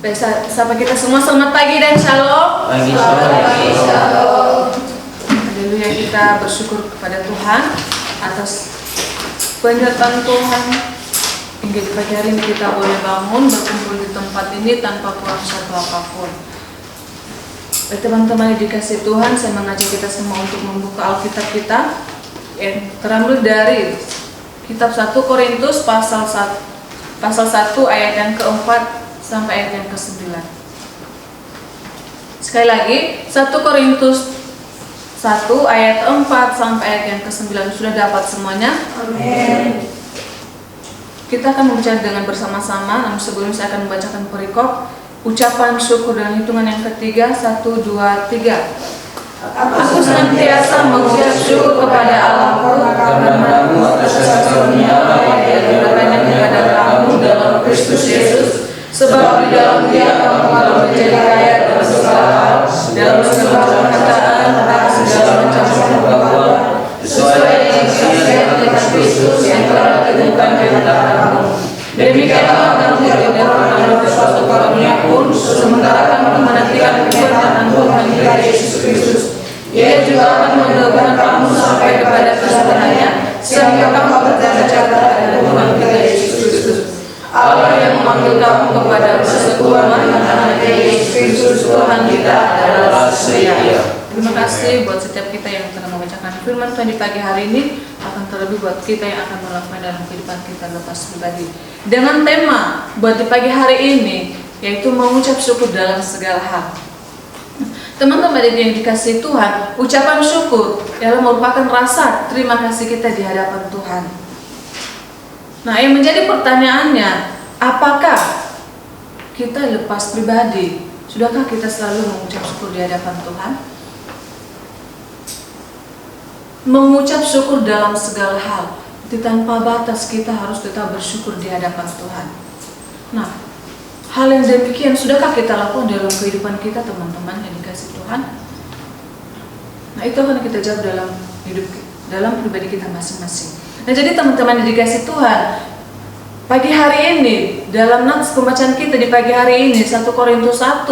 Sapa kita semua, selamat pagi dan shalom. Shalom. Haleluya, kita bersyukur kepada Tuhan atas penyertaan Tuhan hingga di pagi hari ini kita boleh bangun berkumpul di tempat ini tanpa kurang satu apapun. Teman-teman yang dikasih Tuhan, saya mengajak kita semua untuk membuka Alkitab kita yang terambil dari kitab 1 Korintus pasal 1 ayat yang keempat sampai ayat yang ke-9. Sekali lagi, 1 Korintus 1 ayat 4 sampai ayat yang ke-9. Sudah dapat semuanya? Amin. Kita akan membaca dengan bersama-sama. Namun sebelum saya akan membacakan perikop, ucapan syukur dan hitungan yang ketiga. 1, 2, 3. Aku senantiasa mengucap syukur kepada Allahku karena kamu atas karunia yang diberikannya kepada kamu dalam Kristus Yesus. Sebab di dalam Dia kamu telah menjadi kaya dalam segala hal, dalam segala perkataan dan segala macam pengetahuan, sesuai dengan kesaksian Tuhan Kristus yang telah ditemukan di antara kamu. Demikianlah kamu tidak mengalami suatu karunia pun, sementara kamu menantikan kedatangan Tuhan kita Yesus Kristus. Ia juga akan mendoakan kamu sampai kepada kesudahannya, sehingga kamu bertanda kepada Tuhan kita Yesus Kristus. Allah yang memanggil kamu kepada persekutuan anak-anak Yesus Kristus Tuhan kita adalah setia. Terima kasih buat setiap kita yang telah membacakan firman Tuhan di pagi hari ini, akan terlebih buat kita yang akan melakukan dalam kehidupan kita lepas pribadi. Dengan tema buat di pagi hari ini, yaitu mengucap syukur dalam segala hal. Teman-teman yang dikasih Tuhan, ucapan syukur ialah merupakan rasa terima kasih kita di hadapan Tuhan. Nah, yang menjadi pertanyaannya, apakah kita lepas pribadi, sudahkah kita selalu mengucap syukur di hadapan Tuhan? Mengucap syukur dalam segala hal, tanpa batas kita harus tetap bersyukur di hadapan Tuhan. Nah, hal yang demikian sudahkah kita lakukan dalam kehidupan kita, teman-teman yang dikasih Tuhan? Nah, itu akan kita jawab dalam hidup, dalam pribadi kita masing-masing. Nah, jadi teman-teman yang dikasih Tuhan, pagi hari ini dalam nats pembacaan kita di pagi hari ini 1 Korintus 1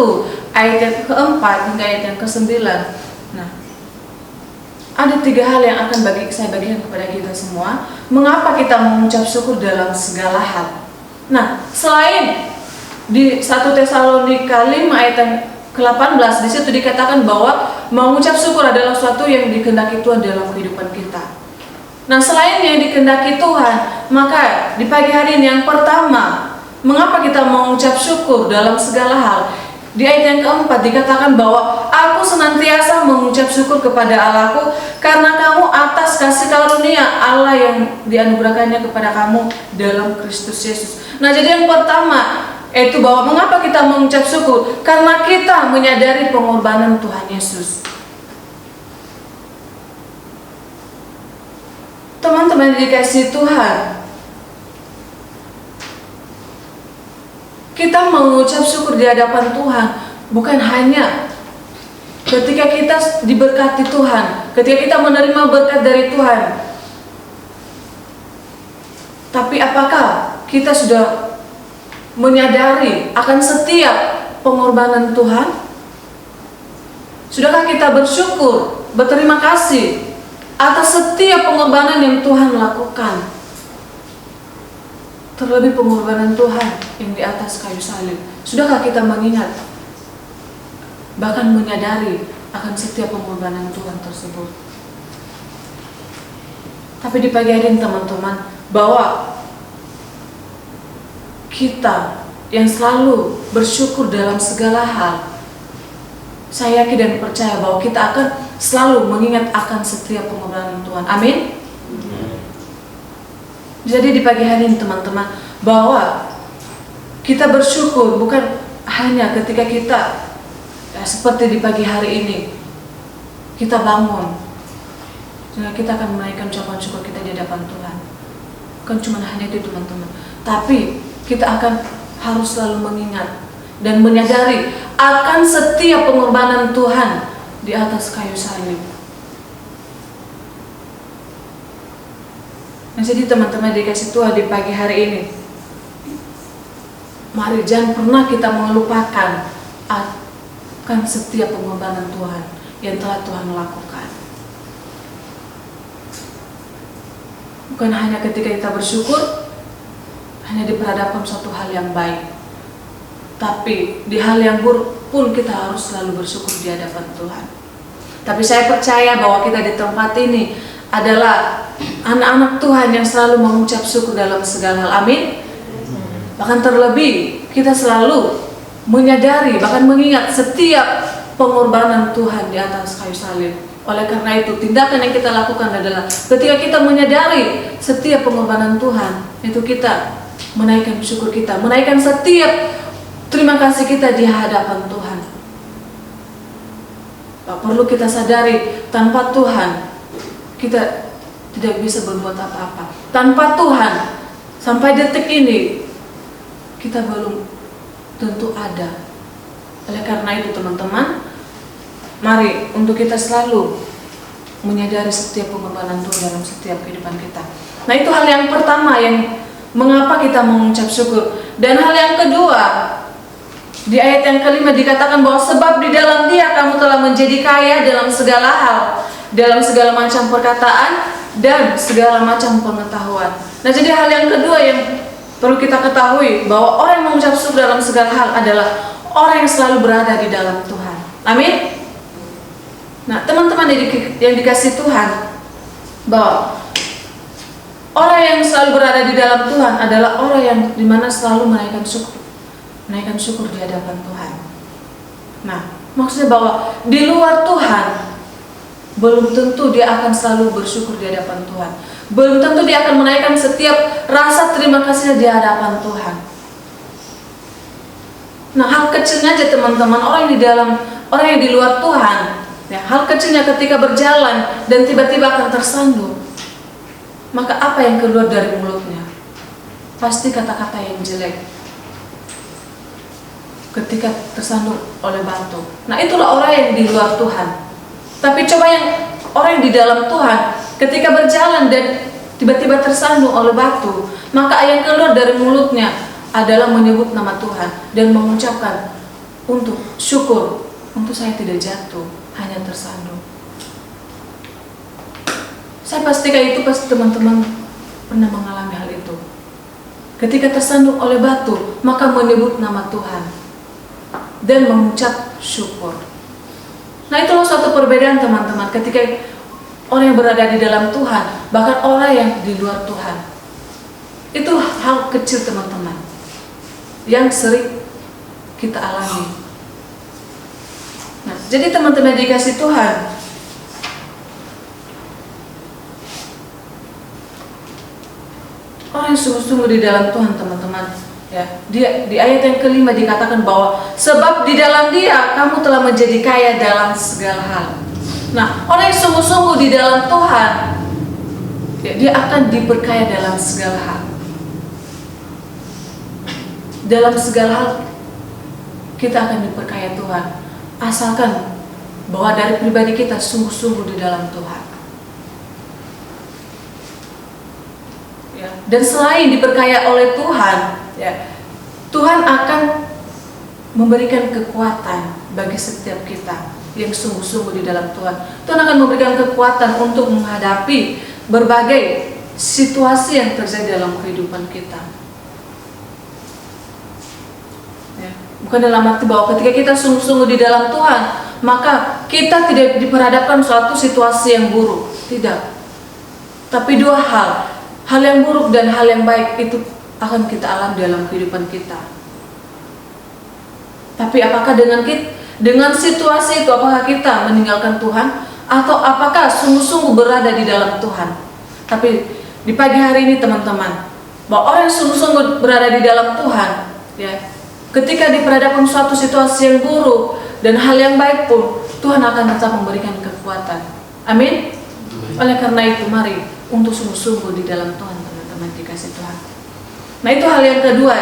ayat yang keempat hingga ayat yang ke-9. Nah, ada 3 hal yang akan saya bagikan kepada kita semua. Mengapa kita mengucap syukur dalam segala hal? Nah, selain di 1 Tesalonika 5 ayat yang ke-18, di situ dikatakan bahwa mengucap syukur adalah sesuatu yang dikehendaki Tuhan dalam kehidupan kita. Nah, selain yang dikehendaki Tuhan, maka di pagi hari ini yang pertama, mengapa kita mengucap syukur dalam segala hal? Di ayat yang keempat dikatakan bahwa aku senantiasa mengucap syukur kepada Allahku karena kamu atas kasih karunia Allah yang dianugerahkannya kepada kamu dalam Kristus Yesus. Nah, jadi yang pertama yaitu bahwa mengapa kita mengucap syukur? Karena kita menyadari pengorbanan Tuhan Yesus. Teman-teman dikasih Tuhan, kita mengucap syukur di hadapan Tuhan bukan hanya ketika kita diberkati Tuhan, ketika kita menerima berkat dari Tuhan, tapi apakah kita sudah menyadari akan setiap pengorbanan Tuhan? Sudahkah kita bersyukur, berterima kasih atas setiap pengorbanan yang Tuhan lakukan? Terlebih pengorbanan Tuhan yang di atas kayu salib. Sudahkah kita mengingat, bahkan menyadari akan setiap pengorbanan Tuhan tersebut? Tapi di pagi hari ini teman-teman, bahwa kita yang selalu bersyukur dalam segala hal, saya yakin dan percaya bahwa kita akan selalu mengingat akan setiap pengorbanan Tuhan. Amin. Jadi di pagi hari ini teman-teman, bahwa kita bersyukur bukan hanya ketika kita seperti di pagi hari ini kita bangun, sehingga kita akan menaikkan ucapan syukur kita di hadapan Tuhan. Bukan cuma hanya itu teman-teman, tapi kita akan harus selalu mengingat dan menyadari akan setiap pengorbanan Tuhan di atas kayu salib. Nah, jadi teman-teman dikasih Tuhan di pagi hari ini, mari jangan pernah kita melupakan akan setiap pengorbanan Tuhan yang telah Tuhan lakukan. Bukan hanya ketika kita bersyukur, hanya diperhadapkan suatu hal yang baik, tapi di hal yang buruk pun kita harus selalu bersyukur di hadapan Tuhan. Tapi saya percaya bahwa kita di tempat ini adalah anak-anak Tuhan yang selalu mengucap syukur dalam segala hal. Amin. Bahkan terlebih kita selalu menyadari, bahkan mengingat setiap pengorbanan Tuhan di atas kayu salib. Oleh karena itu, tindakan yang kita lakukan adalah ketika kita menyadari setiap pengorbanan Tuhan, itu kita menaikkan syukur kita, menaikkan setiap terima kasih kita di hadapan Tuhan. Perlu kita sadari, tanpa Tuhan kita tidak bisa berbuat apa-apa. Tanpa Tuhan, sampai detik ini kita belum tentu ada. Oleh karena itu teman-teman, mari untuk kita selalu menyadari setiap pengorbanan Tuhan dalam setiap kehidupan kita. Nah, itu hal yang pertama yang mengapa kita mengucap syukur. Dan hal yang kedua, di ayat yang kelima dikatakan bahwa sebab di dalam Dia kamu telah menjadi kaya dalam segala hal, dalam segala macam perkataan dan segala macam pengetahuan. Nah, jadi hal yang kedua yang perlu kita ketahui bahwa orang yang mengucap syukur dalam segala hal adalah orang yang selalu berada di dalam Tuhan. Amin. Nah, teman-teman yang dikasih Tuhan, bahwa orang yang selalu berada di dalam Tuhan adalah orang yang dimana selalu menaikkan syukur di hadapan Tuhan. Nah, maksudnya bahwa di luar Tuhan belum tentu dia akan selalu bersyukur di hadapan Tuhan. Belum tentu dia akan menaikkan setiap rasa terima kasih di hadapan Tuhan. Nah, hal kecilnya aja teman-teman, orang yang di luar Tuhan, ya, hal kecilnya ketika berjalan dan tiba-tiba akan tersandung, maka apa yang keluar dari mulutnya? Pasti kata-kata yang jelek. Ketika tersandung oleh batu. Nah, itulah orang yang di luar Tuhan. Tapi coba yang orang yang di dalam Tuhan, ketika berjalan dan tiba-tiba tersandung oleh batu, maka yang keluar dari mulutnya adalah menyebut nama Tuhan dan mengucapkan untuk syukur, untuk saya tidak jatuh, hanya tersandung. Saya pastikan itu pasti teman-teman pernah mengalami hal itu. Ketika tersandung oleh batu, maka menyebut nama Tuhan dan mengucap syukur. Nah, itulah suatu perbedaan teman-teman ketika orang yang berada di dalam Tuhan, bahkan orang yang di luar Tuhan. Itu hal kecil teman-teman yang sering kita alami. Nah, jadi teman-teman dikasih Tuhan, orang yang sungguh-sungguh di dalam Tuhan teman-teman, ya, di ayat yang kelima dikatakan bahwa sebab di dalam Dia kamu telah menjadi kaya dalam segala hal. Nah, orang yang sungguh-sungguh di dalam Tuhan, ya, dia akan diperkaya dalam segala hal. Dalam segala hal kita akan diperkaya Tuhan, asalkan bahwa dari pribadi kita sungguh-sungguh di dalam Tuhan. Ya, dan selain diperkaya oleh Tuhan, ya, Tuhan akan memberikan kekuatan bagi setiap kita yang sungguh-sungguh di dalam Tuhan. Tuhan akan memberikan kekuatan untuk menghadapi berbagai situasi yang terjadi dalam kehidupan kita. Ya, bukan dalam arti bahwa ketika kita sungguh-sungguh di dalam Tuhan, maka kita tidak diperhadapkan suatu situasi yang buruk. Tidak. Tapi dua hal yang buruk dan hal yang baik itu akan kita alami dalam kehidupan kita. Tapi apakah dengan situasi itu, apakah kita meninggalkan Tuhan atau apakah sungguh-sungguh berada di dalam Tuhan? Tapi di pagi hari ini teman-teman, bahwa orang yang sungguh-sungguh berada di dalam Tuhan, ya, ketika diperhadapkan suatu situasi yang buruk dan hal yang baik pun, Tuhan akan tetap memberikan kekuatan. Amin. Oleh karena itu, mari untuk sungguh-sungguh di dalam Tuhan teman-teman dikasih Tuhan. Nah, itu hal yang kedua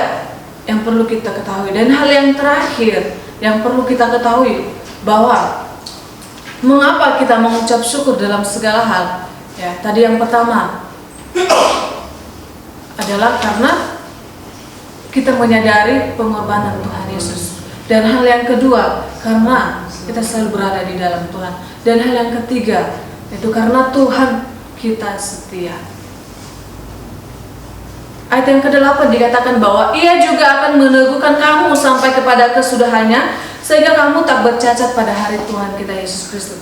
yang perlu kita ketahui. Dan hal yang terakhir yang perlu kita ketahui, bahwa mengapa kita mengucap syukur dalam segala hal. Ya, tadi yang pertama adalah karena kita menyadari pengorbanan Tuhan Yesus. Dan hal yang kedua, karena kita selalu berada di dalam Tuhan. Dan hal yang ketiga, itu karena Tuhan kita setia. Ayat yang ke-8 dikatakan bahwa Ia juga akan meneguhkan kamu sampai kepada kesudahannya, sehingga kamu tak bercacat pada hari Tuhan kita Yesus Kristus.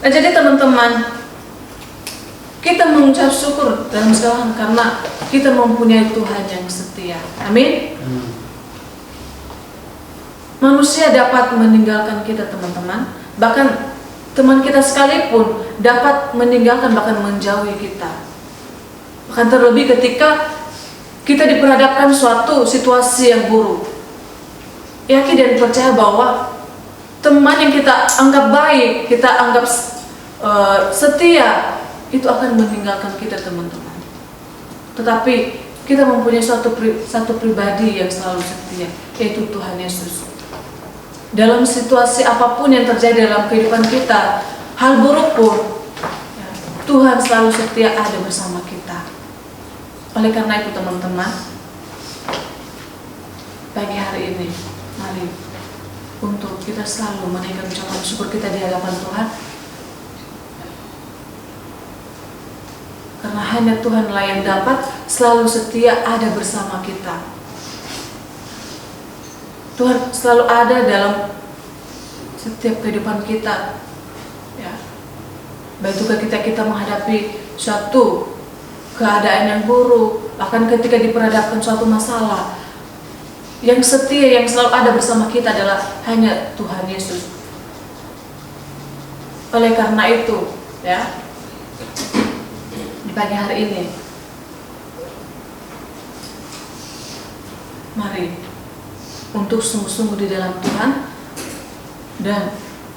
Nah, jadi teman-teman, kita mengucap syukur dalam segala hal karena kita mempunyai Tuhan yang setia. Amin. Manusia dapat meninggalkan kita, teman-teman. Bahkan teman kita sekalipun dapat meninggalkan, bahkan menjauhi kita. Bahkan terlebih ketika kita diperhadapkan suatu situasi yang buruk. Yakin dan percaya bahwa teman yang kita anggap baik, kita anggap setia, itu akan meninggalkan kita, teman-teman. Tetapi kita mempunyai satu pribadi yang selalu setia, yaitu Tuhan Yesus. Dalam situasi apapun yang terjadi dalam kehidupan kita, hal buruk pun, ya, Tuhan selalu setia ada bersama kita. Oleh karena itu, teman-teman, pagi hari ini, mari untuk kita selalu menaikkan ucapan syukur kita di hadapan Tuhan. Karena hanya Tuhanlah yang dapat selalu setia ada bersama kita. Tuhan selalu ada dalam setiap kehidupan kita, ya. Baik juga ketika kita menghadapi suatu keadaan yang buruk, bahkan ketika diperhadapkan suatu masalah, yang setia, yang selalu ada bersama kita adalah hanya Tuhan Yesus. Oleh karena itu, ya, di pagi hari ini, mari untuk sungguh-sungguh di dalam Tuhan dan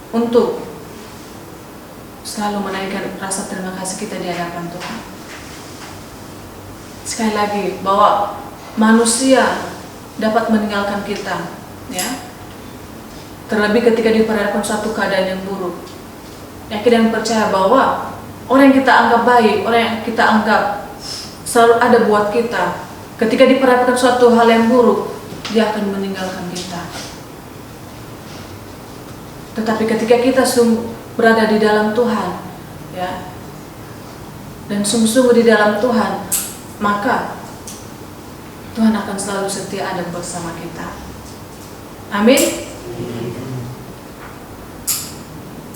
untuk selalu menaikkan rasa terima kasih kita di hadapan Tuhan. Sekali lagi, bahwa manusia dapat meninggalkan kita, ya, terlebih ketika diperhadapkan suatu keadaan yang buruk. Yakin dan percaya bahwa orang yang kita anggap baik, orang yang kita anggap selalu ada buat kita, ketika diperhadapkan suatu hal yang buruk, dia akan meninggalkan kita. Tetapi ketika kita berada di dalam Tuhan, ya, dan sungguh-sungguh di dalam Tuhan, maka Tuhan akan selalu setia ada bersama kita. Amin.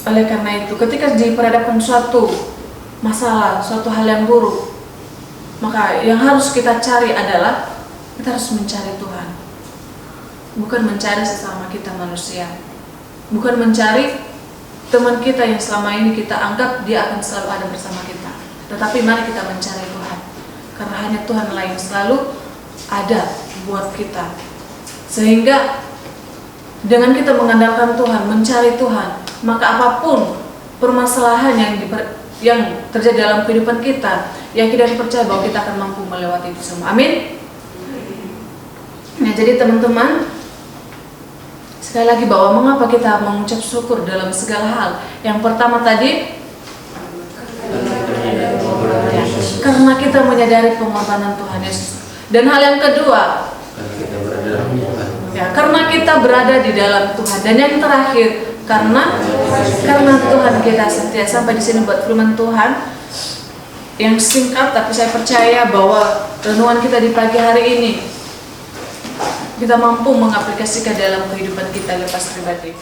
Oleh karena itu, ketika diperhadapkan suatu masalah, suatu hal yang buruk, maka yang harus kita cari adalah kita harus mencari Tuhan. Bukan mencari sesama kita manusia, bukan mencari teman kita yang selama ini kita anggap dia akan selalu ada bersama kita. Tetapi mari kita mencari Tuhan, karena hanya Tuhanlah yang selalu ada buat kita. Sehingga dengan kita mengandalkan Tuhan, mencari Tuhan, maka apapun permasalahan yang terjadi dalam kehidupan kita, yakin dan percaya bahwa kita akan mampu melewati itu semua. Amin. Nah, jadi teman-teman, sekali lagi bahwa mengapa kita mengucap syukur dalam segala hal. Yang pertama tadi, karena kita menyadari pengorbanan Tuhan Yesus. Dan hal yang kedua, ya, karena kita berada di dalam Tuhan. Dan yang terakhir, karena Tuhan kita setia. Sampai di sini buat firman Tuhan yang singkat, tapi saya percaya bahwa renungan kita di pagi hari ini kita mampu mengaplikasikan dalam kehidupan kita lepas pribadi.